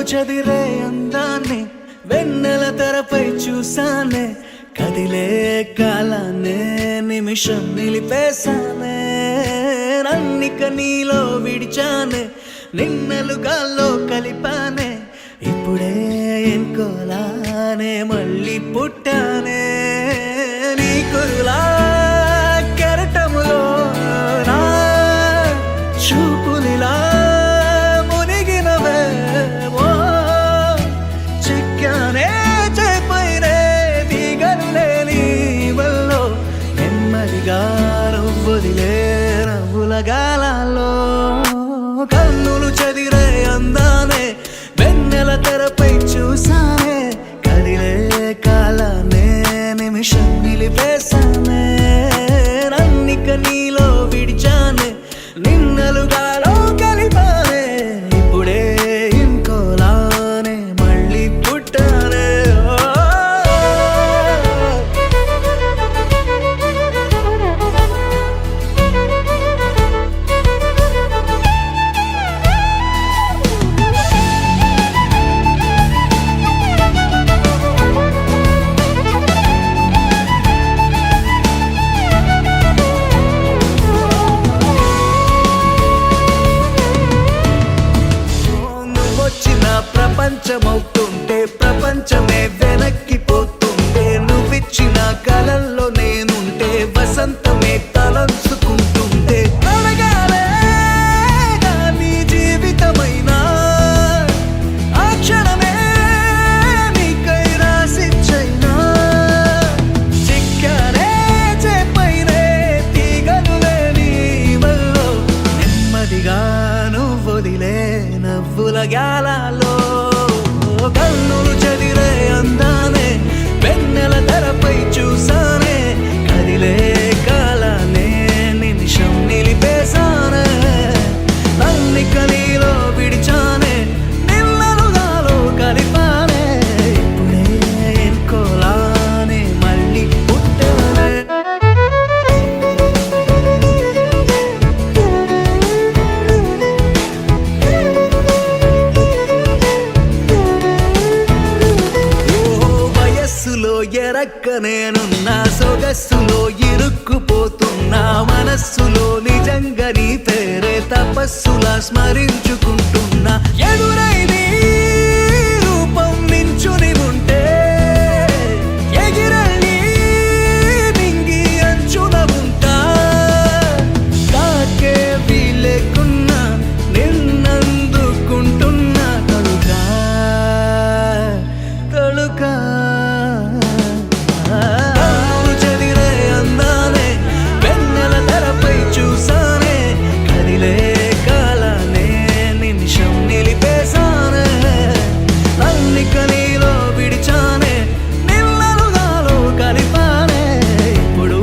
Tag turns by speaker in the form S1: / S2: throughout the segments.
S1: చదిరే అందాన్ని వెన్నెల తెరపై చూసానే కదిలే కాలాన్నే నిమిషం నిలిపేశానే నన్నిక నీలో విడిచానే నిన్నలుగాల్లో కలిపానే ఇప్పుడే ఎన్కోలానే మళ్ళీ పుట్టానే నీ కురులా కెరటములో నా చూపునిలా మునిగినవే ఓ చిక్కానే చేపైనే దిగనులే నీ వల్లో నెమ్మదిగా నువ్వుదిలే నవ్వుల గాలాల్లో కన్నులు చదిరే అందానే వెన్నెల తెరపై చూసానే కదిలే కాలానే నిమిషం నిలిపేశానే నన్నిక నీలో విడిచానే నిన్నలుగాలో కలిపానే ఇప్పుడే ఇంకోలానే మళ్ళీ పుట్టానే ప్రపంచమవుతుంటే ప్రపంచమే వెనక్కిపోతుంటే నువ్విచ్చిన కలల్లో నేనుంటే వసంతమే తలంచుకుంటుంటే అడగాలే నీ జీవితమైనా ఆ క్షణమే నీకై రాసిచ్చైనా చిక్కానే చేపైనే తీగనులే నీ వల్లో నెమ్మదిగా నువ్వొదిలే నవ్వుల గాలాలో కన్నులు చదిరే అందానే వెన్నెల తెరపై చూసానే కదిలే కాలానే నిమిషం నిలిపేశానే నన్నిక నీలో విడిచానే నిన్నలుగాలో కలిపానే ఇప్పుడే ఎన్కోలానే మళ్ళీ పుట్టానే ఎరక్క నేనున్నా సొగస్సులో ఇరుక్కుపోతున్నా మనస్సులో నిజంగా నీ పేరే తపస్సులా స్మరించుకుంటున్నా ఎదురై నీ రూపం నించుని ఉంటే ఎగిరని నింగి అంచున ఉంటా తాకే వీలేకున్నా నిన్నందుకుంటున్నా తలుకా తలుకా చదిరే అందానే వెన్నెల తెరపై చూసానే కదిలే కాలానే నిమిషం నిలిపేశానే నన్నిక నీలో విడిచానే నిన్నలుగాలో కలిపానే ఇప్పుడు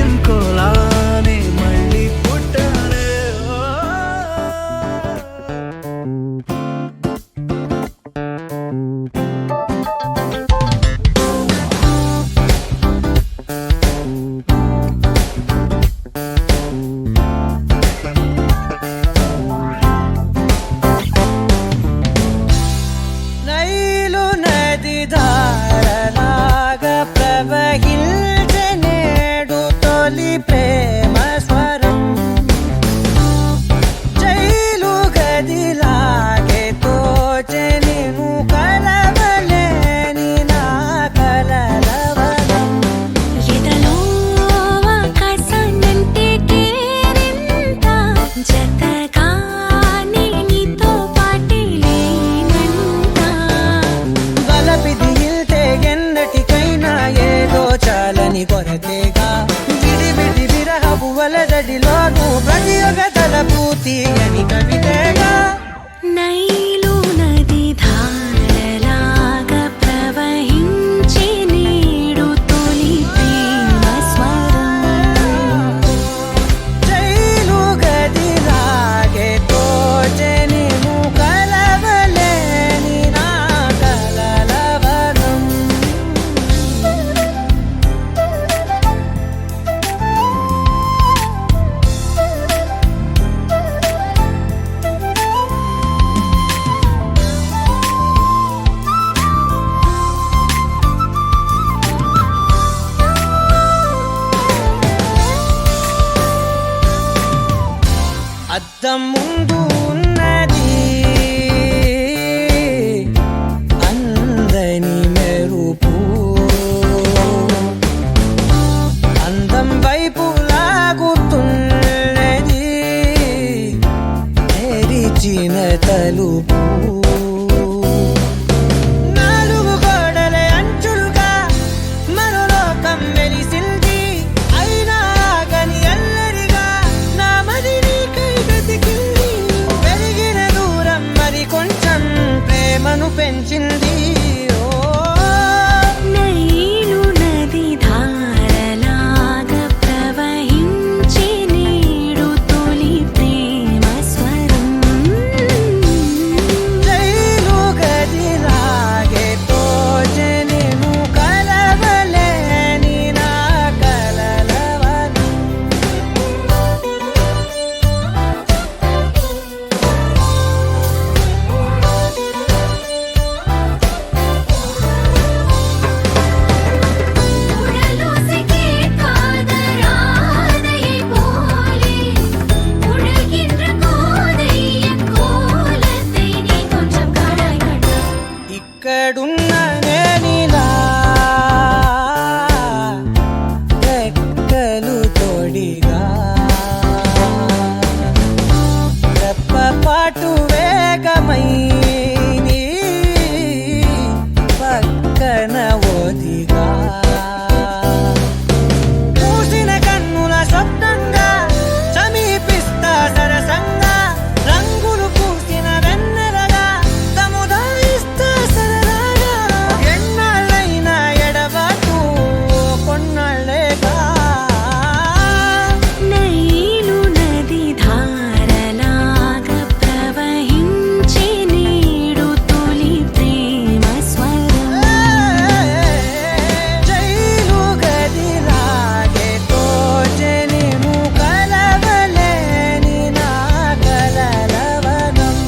S1: ఇంకోలానే మళ్ళీ పుట్టానే
S2: నైలు నది ధారలాగా ప్రవహించే నేడు తొలి ప్రేమ స్వరం జైలు గదిలాగే తోచె నిన్ను కలవలేని నా కలలవనం
S3: ఎదలో ఆకాశాన్నంటే కేరింత జతగా నీతో పాటే లేనంత
S2: బలపిదిల్తే ఎన్నటికైనా ఏదో చాలని కొరతేగా విడివిడి విరహపు వలదడిలోను ప్రతి ఒక్క తలపు తీయని కవితేగా
S3: నైలు నది ధారలాగా ప్రవహించే నేడు తొలి ప్రేమ స్వరం
S2: జైలు గదిలాగే తోచె నిన్ను కలవలేని నా కలలవనం అద్దం ముందు ఉన్నది అందని మెరుపు అందం వైపు లాగుతున్నది తెరిచిన తలుపు నాలుగు గోడల అంచులుగా మరో లోకం వెలిసింది అయినా గని అల్లరిగా నా మదిని కైగతికింది పెరిగిన దూరం మరి కొంచెం ప్రేమను పెంచింది
S3: నైలు నది ధారలాగా ప్రవహించి నేడు తొలి ప్రేమ స్వరం
S2: జైలు గదిలాగే తోచనిను కలవలేని నా కలలవనం
S3: உடலோசைக்கே காதராதை போலே உழகின்ற கோதைய கோலத்தை நீ கொஞ்சம் காடாய் கண்டா
S2: ఇక్కడున్న నేనిలా రెక్కలు తోడిగా రెప్పపాటు వేగమై నీ పక్కన ఓదిగా మూసిన కన్నుల స్వప్నంగా సమీపిస్తా సరసంగా రంగులు పూసిన వెన్నెలగా సముదాయిస్తా సరదాగా ఎన్నాళ్ళైనా ఎడబాటు కొన్నాళ్ళేగా
S3: నైలు నది ధారలాగా ప్రవహించి నేడు తొలి ప్రేమ స్వరం
S2: జైలు గదిలాగే తోచనిను కలవలేని నా కలలవనం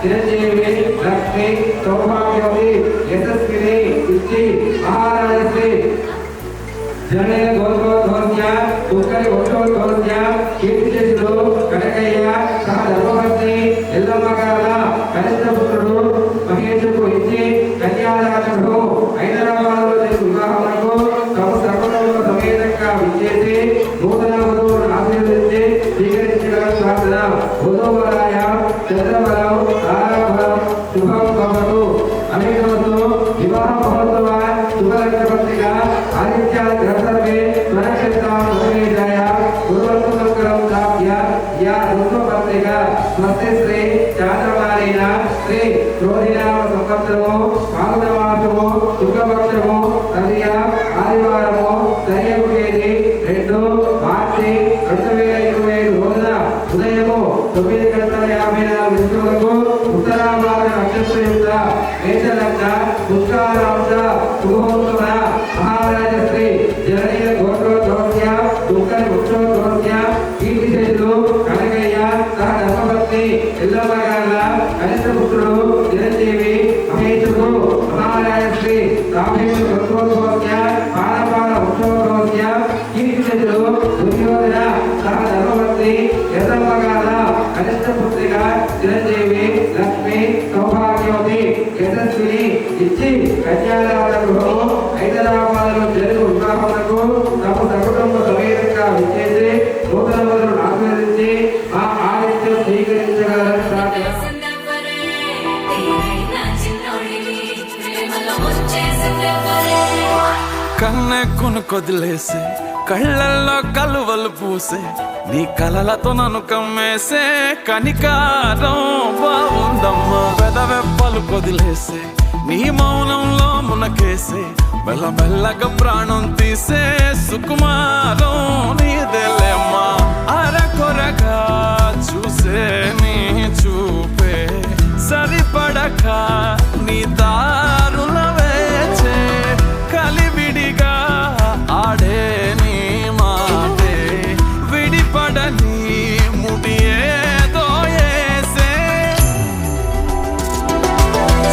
S4: చిరంజీవి లక్ష్మి సౌభాగ్యవతి యశస్విని ఇచ్చి మహారాజశ్రీ జనయ గోత్రోద్భవస్య ఉక్కరి వంశోద్భవస్య కీర్తిశేషుడు కనకయ్య సహ ధర్మపత్ని ఎల్లమ్మ గారుల కనిష్ట పుత్రుడు మహేషుకు ఇచ్చి కన్యాదానుడు హైదరాబాద్లో జరిగిన వివాహములకు తమ సర్వలో సమేతంగా విచ్చేసి నూతన వధువును ఆశీర్వదించి స్వీకరించగల ప్రార్థన వధూవరాయ చంద్రబలం తారాబలం శుభం భవతు అనేకవస్తు వివాహ మహోత్సవ శుభలగ్నపత్రిక ఆదిత్య గ్రహసర్వే స్వనక్షత్రాయ గురువర్గ మంగళం ప్రాప్య యా ఋతుపత్రిక స్వస్తి శ్రీ చాంద్రమానేన శ్రీ క్రోధినామ సంవత్సరము ఫాల్గుణమాసము శుక్లపక్షము తదియ ఆదివారము దర్యపు తేదీ 2 మార్చి 2025 రోజున ఉదయము 9:54 నిమిషములకు ఉత్తరాభాగ నక్షత్రయుక్త మేషలగ్న పుష్కరాంశ శుభముహూర్తమున మహారాజశ్రీ జననీయ గోత్ర తమ సకుటుంబ సమేతంగా విచ్చేసి నూతన మొదలు ఆశీర్వదించి ఆ ఆదిత్యం స్వీకరించగలరని ప్రార్థన.
S1: కన్నె కొనుకొదిలేసే కళ్ళల్లో కలువలు పూసే నీ కలలతో నన్ను కమ్మేసే కనికారం బాగుందమ్మా పెదవెప్పలు కొదిలేసే నీ మౌనంలో మునకేసే మెల్లమెల్లగా ప్రాణం తీసే సుకుమారం నీదేలేమ్మా అరకొరగా చూసే నీ చూపే సరిపడక నీ దారుల వేచే కలివిడిగా ఆడే నీ మాటే విడిపడని ముడి ఏదో ఏసే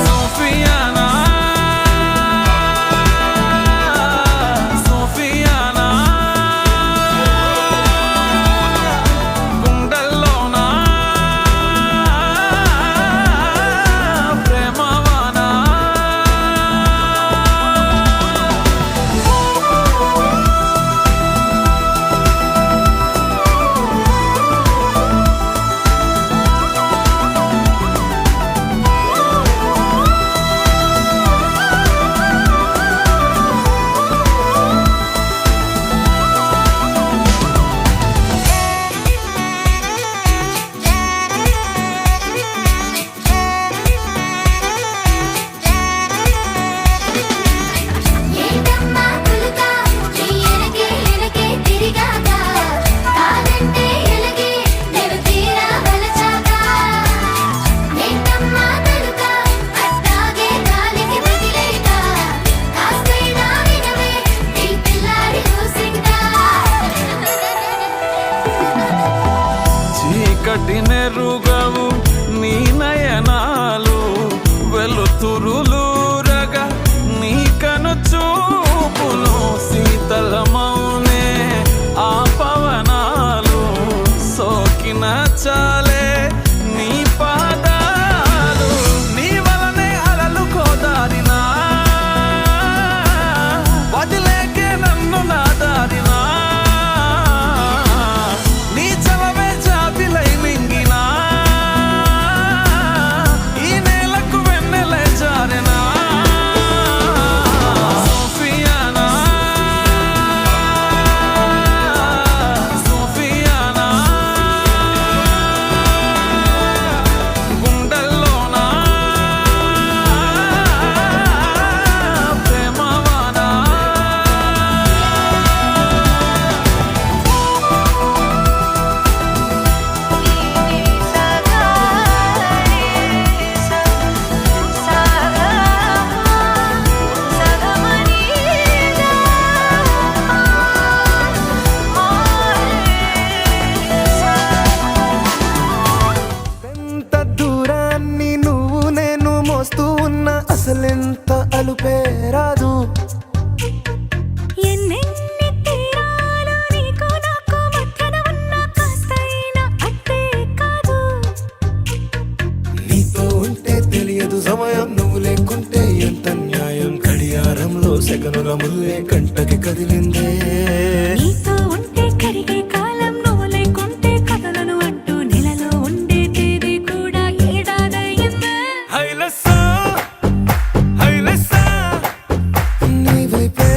S1: సోఫియానా సోఫియానా గుండెల్లోనా ప్రేమవానా
S3: ఏంటమ్మా కులుక నీ ఎనకే తిరిగాక కాదంటే ఎలగే నేను తీరా వలచాక ఏంటమ్మా తలుక అట్టాగే గాలికి వదిలేక కాస్తైనా వినవే ఈ పిల్లాడి ఊసిందా
S1: చీకటి నెరుగవు నీ నయనాలు వెలుతురులూరగా నీ కను చూపులు శీతలమౌనే ఆ పవనాలు సోకిన చాలే నీ పాదాలు నీ వలనే అలలు కోదారినా వదిలేకే నన్ను నాదారినా నీ చలవే జాబిలై మింగినా ఈ నేలకు వెన్నెలే జారెనా సోఫియానా సోఫియానా గుండెల్లోనా ప్రేమవానా
S5: ఎంత దూరాన్ని నువ్వు నేను మోస్తూ ఉన్నా అసలెంత అలుపే రాదు.
S3: ఎన్నెన్ని తీరాలు నీకు నాకు మధ్యన ఉన్న కాస్తైనా అట్టే కాదు
S5: నీతో ఉంటే తెలియదు సమయం, నువ్వు లేకుంటే ఎంత న్యాయం. గడియారంలో సెకనుల ముల్లే కంటకి కదిలిందే.
S3: నీతో ఉంటే కరిగే కాలం నువ్వు లేకుంటే కథలను అంటూ నెలలో ఉండే తేదీ కూడా ఏడాదయ్యిందే
S1: హైలసా హైలసా
S5: నీ వైపే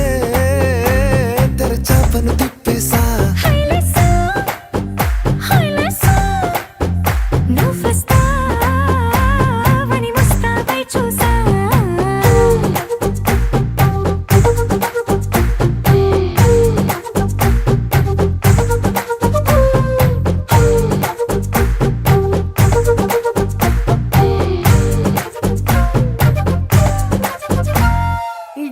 S5: తెరచాపను తిప్పేసా.
S3: హైలెస్సా హైలెస్సా నువ్వొస్తావని ముస్తాబై చూసా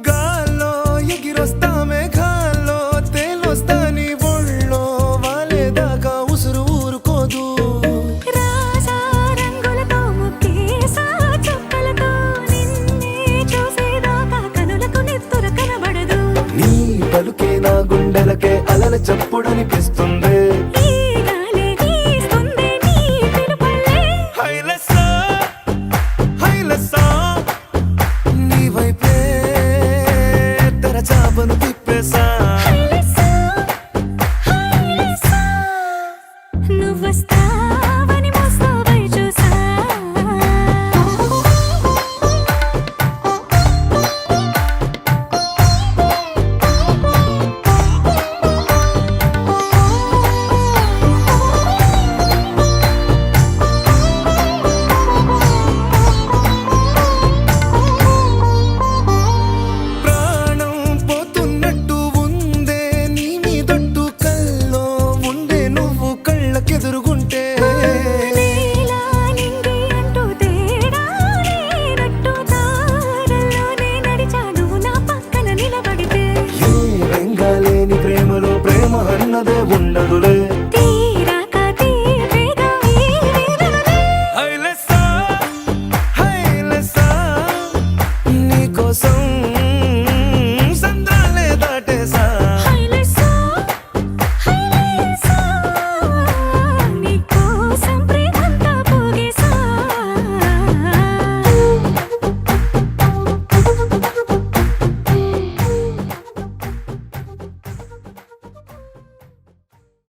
S5: గాల్లో ఎగిరొస్తా మేఘాల్లో తేలొస్తా నీ ఒళ్ళో వాలేదాకా ఉసురు ఊరుకోదు.
S3: రాజా రంగులతో ముక్కేసా చుక్కలతో నిన్నే చూసేదాకా కనులకు నెత్తుర కనబడదు
S5: నీ పలుకే నా గుండెలకే అలల చప్పుడనిపిస్తుంది.
S3: ఈ గాలి వీస్తుంది నీ పిలుపుల్లే
S5: హైలసా హైలసా నీ వైపే తెరచాపను తిప్పేసా.